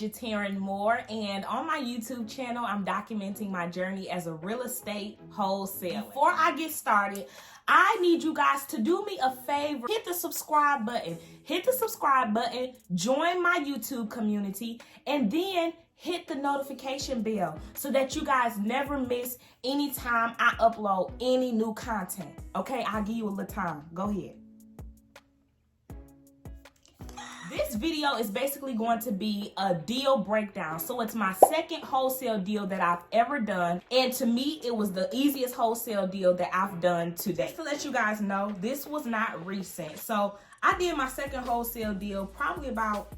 Jatarin Moore, and on my YouTube channel, I'm documenting my journey as a real estate wholesaler. Before I get started, I need you guys to do me a favor. Hit the subscribe button. Join my YouTube community, and then hit the notification bell so that you guys never miss any time I upload any new content. Okay, I'll give you a little time. Go ahead. This video is basically going to be a deal breakdown. So it's my second wholesale deal that I've ever done. And to me, it was the easiest wholesale deal that I've done to date. Just to let you guys know, this was not recent. So I did my second wholesale deal probably about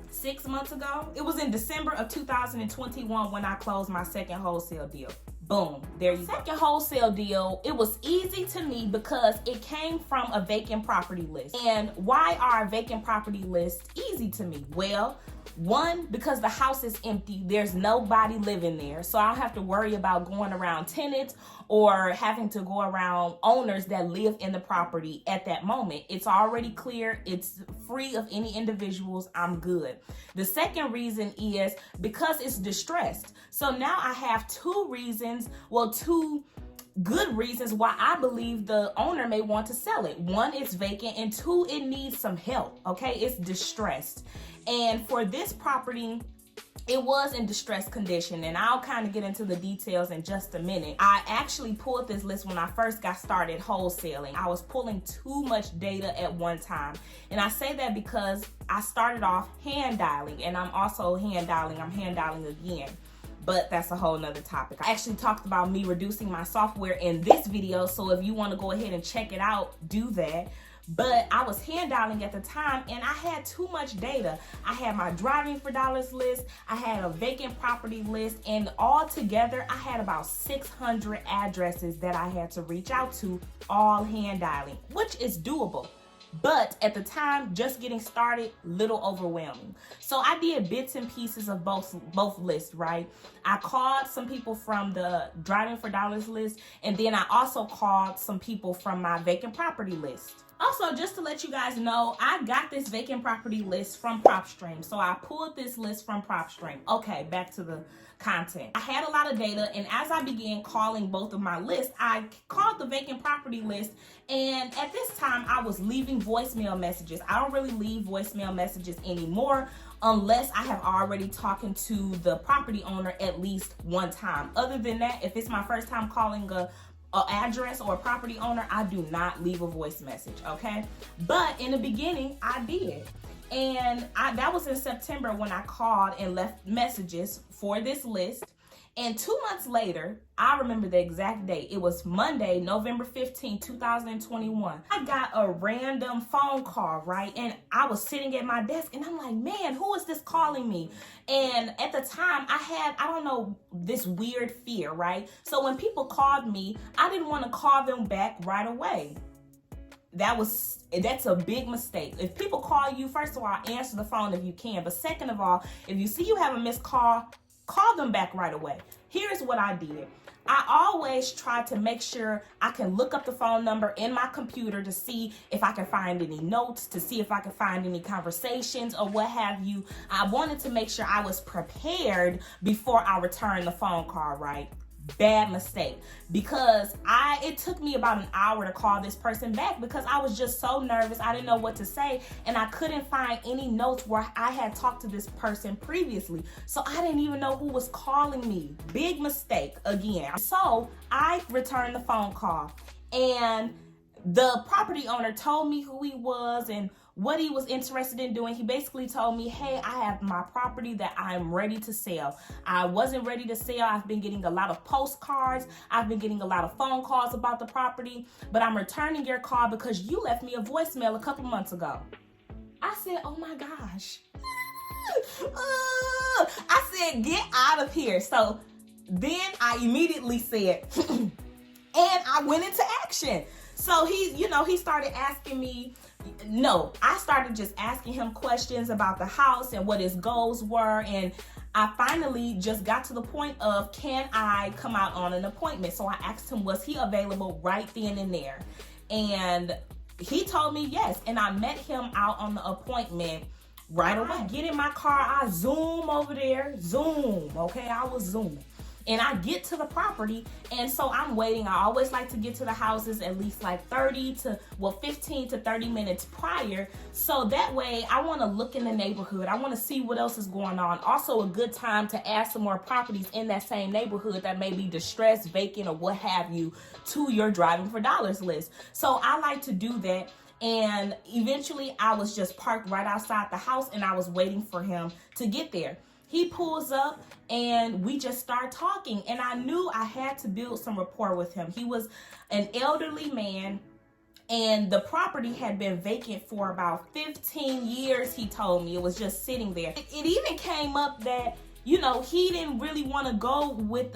6 months ago. It was in December of 2021 when I closed my second wholesale deal. Boom, there you go. Second wholesale deal, it was easy to me because it came from a vacant property list. And why are vacant property lists easy to me? Well, one, because the house is empty, there's nobody living there. So I don't have to worry about going around tenants or having to go around owners that live in the property at that moment. It's already clear, it's free of any individuals, I'm good. The second reason is because it's distressed. So now I have two good reasons why I believe the owner may want to sell it. One, it's vacant, and two, it needs some help, okay? It's distressed. And for this property, it was in distressed condition, and I'll kind of get into the details in just a minute. I actually pulled this list when I first got started wholesaling. I was pulling too much data at one time. And I say that because I started off hand dialing, and I'm also hand dialing again. But that's a whole nother topic. I actually talked about me reducing my software in this video, so if you want to go ahead and check it out, do that. But I was hand dialing at the time, and I had too much data. I had my driving for dollars list, I had a vacant property list, and all together I had about 600 addresses that I had to reach out to, all hand dialing, which is doable. But at the time, just getting started, little overwhelming. So I did bits and pieces of both lists, right? I called some people from the driving for dollars list, and then I also called some people from my vacant property list. Also, just to let you guys know, I got this vacant property list from PropStream. So I pulled this list from PropStream. Okay, back to the content. I had a lot of data, and as I began calling both of my lists, I called the vacant property list, and at this time I was leaving voicemail messages. I don't really leave voicemail messages anymore unless I have already talked to the property owner at least one time. Other than that, if it's my first time calling a address or a property owner, I do not leave a voice message, okay? But in the beginning, I did. And that was in September when I called and left messages for this list. And 2 months later, I remember the exact date. It was Monday, November 15, 2021. I got a random phone call, right? And I was sitting at my desk, and I'm like, man, who is this calling me? And at the time, I had, I don't know, this weird fear, right? So when people called me, I didn't want to call them back right away. That's a big mistake. If people call you, first of all, answer the phone if you can. But second of all, if you see you have a missed call, call them back right away. Here's what I did. I always try to make sure I can look up the phone number in my computer to see if I can find any notes, to see if I can find any conversations or what have you. I wanted to make sure I was prepared before I returned the phone call, right? Bad mistake, because it took me about an hour to call this person back because I was just so nervous. I didn't know what to say, and I couldn't find any notes where I had talked to this person previously. So I didn't even know who was calling me. Big mistake again. So I returned the phone call, and the property owner told me who he was and what he was interested in doing. He basically told me, hey, I have my property that I'm ready to sell. I wasn't ready to sell. I've been getting a lot of postcards. I've been getting a lot of phone calls about the property, but I'm returning your call because you left me a voicemail a couple months ago. I said, oh my gosh. I said, get out of here. So then I immediately said, and I went into action. So he started asking me, I started just asking him questions about the house and what his goals were. And I finally just got to the point of, can I come out on an appointment? So I asked him, was he available right then and there? And he told me yes. And I met him out on the appointment Right away, get in my car, I zoom over there, zoom, okay? I was zooming. And I get to the property, and so I'm waiting. I always like to get to the houses at least like 15 to 30 minutes prior. So that way I want to look in the neighborhood. I want to see what else is going on. Also a good time to add some more properties in that same neighborhood that may be distressed, vacant, or what have you to your driving for dollars list. So I like to do that. And eventually I was just parked right outside the house and I was waiting for him to get there. He pulls up and we just start talking, and I knew I had to build some rapport with him. He was an elderly man, and the property had been vacant for about 15 years, he told me. It was just sitting there. It even came up that, you know, he didn't really want to go with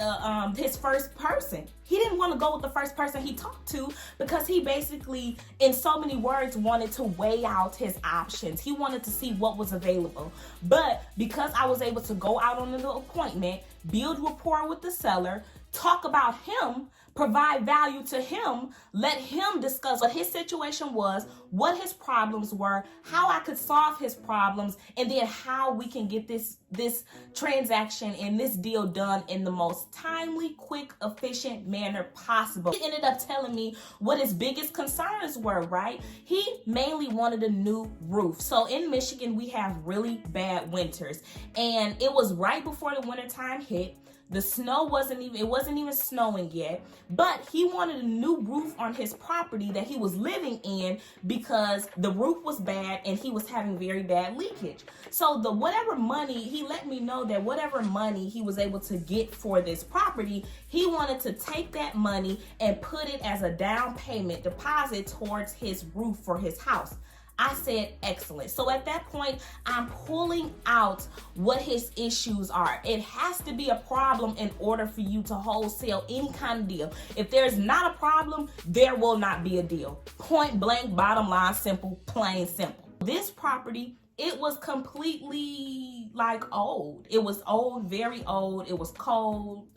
his first person. He didn't want to go with the first person he talked to because he basically, in so many words, wanted to weigh out his options. He wanted to see what was available. But because I was able to go out on an appointment, build rapport with the seller, talk about him, provide value to him, let him discuss what his situation was, what his problems were, how I could solve his problems, and then how we can get this transaction and this deal done in the most timely, quick, efficient manner possible. He ended up telling me what his biggest concerns were, right? He mainly wanted a new roof. So in Michigan, we have really bad winters, and it was right before the wintertime hit. The snow wasn't even snowing yet, but he wanted a new roof on his property that he was living in because the roof was bad and he was having very bad leakage. So he let me know that whatever money he was able to get for this property, he wanted to take that money and put it as a down payment deposit towards his roof for his house. I said, excellent. So at that point, I'm pulling out what his issues are. It has to be a problem in order for you to wholesale any kind of deal. If there's not a problem, there will not be a deal. Point blank, bottom line, simple, plain simple. This property, it was completely like old. It was old, very old. It was cold.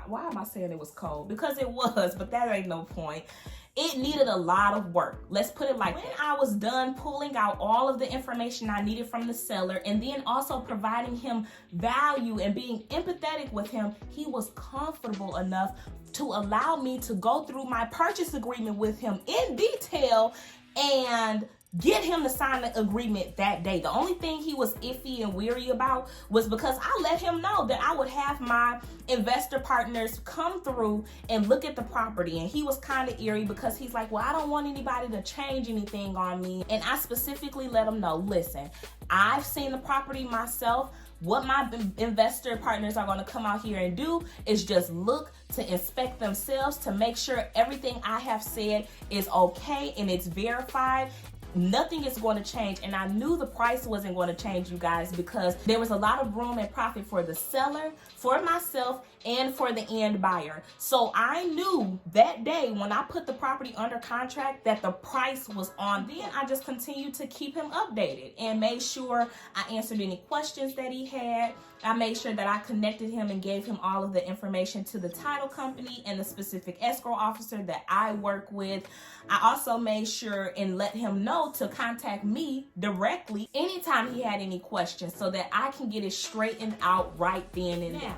Why am I saying it was cold? Because it was, but that ain't no point. It needed a lot of work. Let's put it like, when I was done pulling out all of the information I needed from the seller and then also providing him value and being empathetic with him, he was comfortable enough to allow me to go through my purchase agreement with him in detail and get him to sign the agreement that day. The only thing he was iffy and weary about was because I let him know that I would have my investor partners come through and look at the property. And he was kind of eerie because he's like, well, I don't want anybody to change anything on me. And I specifically let him know, listen, I've seen the property myself. What my investor partners are going to come out here and do is just look to inspect themselves to make sure everything I have said is okay and it's verified. Nothing is going to change. And I knew the price wasn't going to change, you guys, because there was a lot of room and profit for the seller, for myself, and for the end buyer. So I knew that day when I put the property under contract that the price was on. Then I just continued to keep him updated and made sure I answered any questions that he had. I made sure that I connected him and gave him all of the information to the title company and the specific escrow officer that I work with. I also made sure and let him know to contact me directly anytime he had any questions so that I can get it straightened out right then and there.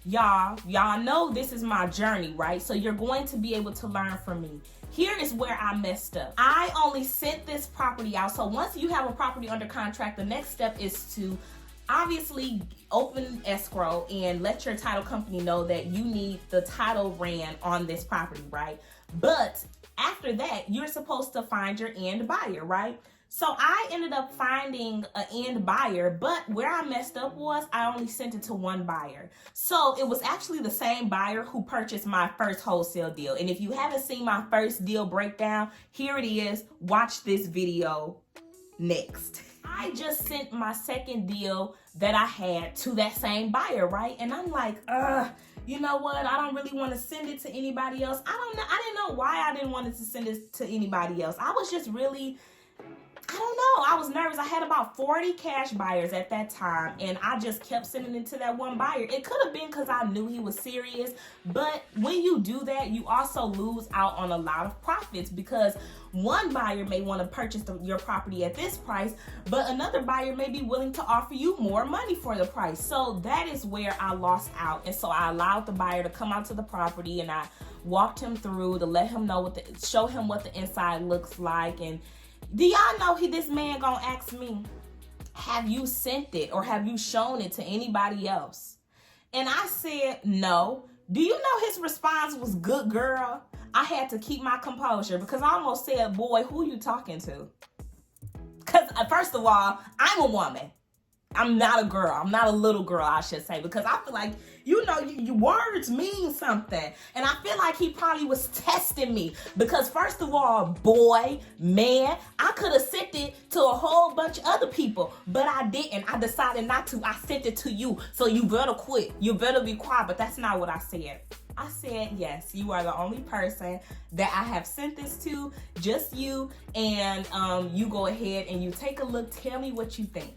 Y'all know this is my journey, right? So you're going to be able to learn from me. Here is where I messed up. I only sent this property out. So once you have a property under contract, the next step is to obviously open escrow and let your title company know that you need the title ran on this property, right? But after that, you're supposed to find your end buyer, right? So I ended up finding an end buyer, but where I messed up was I only sent it to one buyer. So it was actually the same buyer who purchased my first wholesale deal. And if you haven't seen my first deal breakdown, here it is. Watch this video next. I just sent my second deal that I had to that same buyer, right? And I'm like, you know what? I don't really want to send it to anybody else. I didn't know why I didn't want to send it to anybody else. I was just really, I don't know. I was nervous. I had about 40 cash buyers at that time, and I just kept sending it to that one buyer. It could have been because I knew he was serious, but when you do that, you also lose out on a lot of profits, because one buyer may want to purchase your property at this price, but another buyer may be willing to offer you more money for the price. So that is where I lost out. And so I allowed the buyer to come out to the property, and I walked him through to let him know show him what the inside looks like. And do y'all know this man gonna ask me, have you sent it or have you shown it to anybody else? And I said, no. Do you know his response was, good girl? I had to keep my composure because I almost said, boy, who you talking to? Because first of all, I'm a woman. I'm not a girl. I'm not a little girl, I should say, because I feel like, your words mean something. And I feel like he probably was testing me because, first of all, boy, man, I could have sent it to a whole bunch of other people, but I didn't. I decided not to. I sent it to you. So you better quit. You better be quiet. But that's not what I said. I said, yes, you are the only person that I have sent this to, just you. And you go ahead and you take a look. Tell me what you think.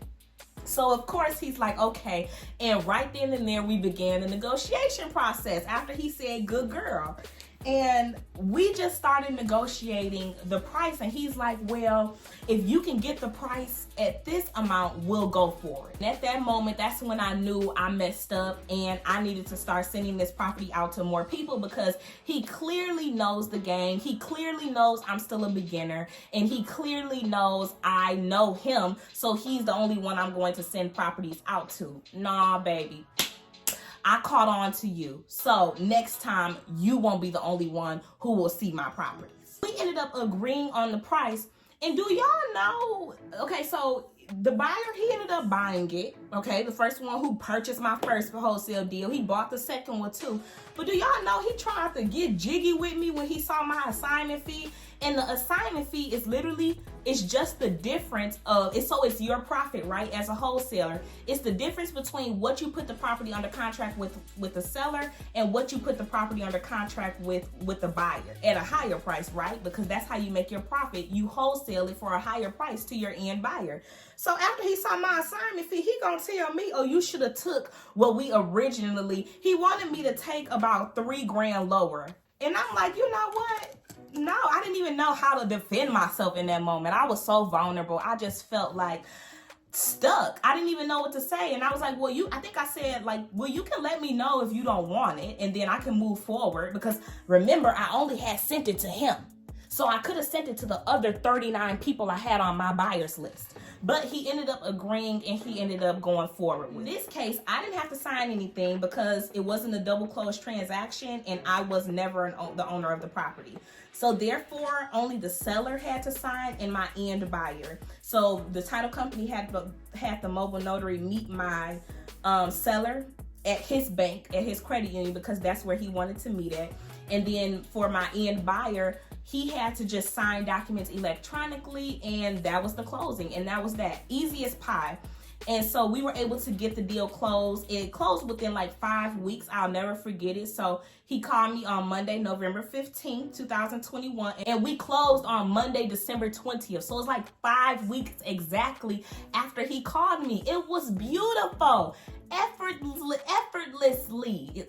So, of course, he's like, okay. And right then and there, we began the negotiation process after he said, good girl. And we just started negotiating the price. And he's like, well, if you can get the price at this amount, we'll go for it. And at that moment, that's when I knew I messed up and I needed to start sending this property out to more people, because he clearly knows the game. He clearly knows I'm still a beginner, and he clearly knows I know him. So he's the only one I'm going to send properties out to. Nah, baby. I caught on to you. So next time, you won't be the only one who will see my properties. We ended up agreeing on the price. And do y'all know, okay, so the buyer, he ended up buying it, okay? The first one who purchased my first wholesale deal, he bought the second one too. But do y'all know he tried to get jiggy with me when he saw my assignment fee? And the assignment fee is literally, it's just the difference of, it's your profit, right? As a wholesaler, it's the difference between what you put the property under contract with the seller and what you put the property under contract with the buyer at a higher price, right? Because that's how you make your profit. You wholesale it for a higher price to your end buyer. So after he saw my assignment fee, he gonna tell me, oh, you should have took what we originally, he wanted me to take about $3,000 lower. And I'm like, you know what? No, I didn't even know how to defend myself in that moment. I was so vulnerable. I just felt like stuck. I didn't even know what to say. And I was like, well, I think I said, like, well, you can let me know if you don't want it, and then I can move forward. Because remember, I only had sent it to him. So I could have sent it to the other 39 people I had on my buyers list. But he ended up agreeing, and he ended up going forward with it. In this case, I didn't have to sign anything because it wasn't a double closed transaction, and I was never the owner of the property. So therefore, only the seller had to sign and my end buyer. So the title company had the mobile notary meet my seller at his bank, at his credit union, because that's where he wanted to meet at. And then for my end buyer, he had to just sign documents electronically, and that was the closing. And that was that. Easy as pie. And so we were able to get the deal closed. It closed within like 5 weeks. I'll never forget it. So he called me on Monday, November 15th, 2021. And we closed on Monday, December 20th. So it's like 5 weeks exactly after he called me. It was beautiful. Effortlessly.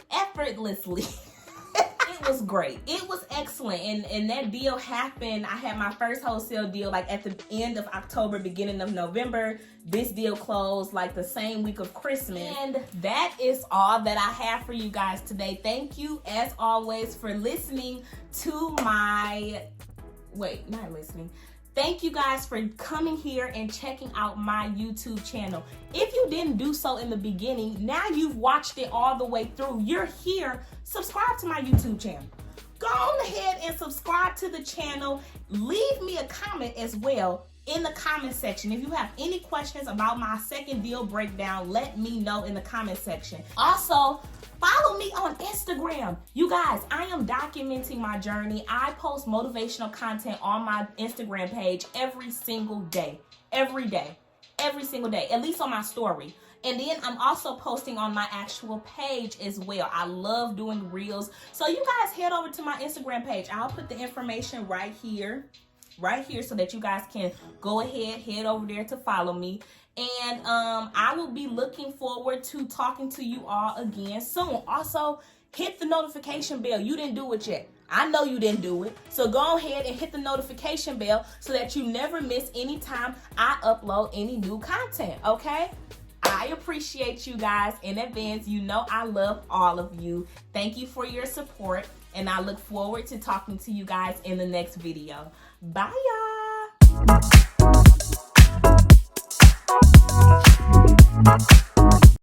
It was great. It was excellent. And that deal happened. I had my first wholesale deal like at the end of October, beginning of November. This deal closed like the same week of Christmas. And that is all that I have for you guys today. Thank you, as always, for listening to my... Thank you guys for coming here and checking out my YouTube channel. If you didn't do so in the beginning, now you've watched it all the way through. You're here. Subscribe to my YouTube channel. Go on ahead and subscribe to the channel. Leave me a comment as well in the comment section. If you have any questions about my second deal breakdown, let me know in the comment section. Also, follow me on Instagram. You guys, I am documenting my journey. I post motivational content on my Instagram page every single day. Every single day, at least on my story. And then I'm also posting on my actual page as well. I love doing reels. So you guys head over to my Instagram page. I'll put the information right here right here so that you guys can go ahead, head over there to follow me. And I will be looking forward to talking to you all again soon. Also, hit the notification bell. You didn't do it yet. I know you didn't do it. So go ahead and hit the notification bell so that you never miss any time I upload any new content, okay? I appreciate you guys in advance. You know I love all of you. Thank you for your support, and I look forward to talking to you guys in the next video. Bye, y'all.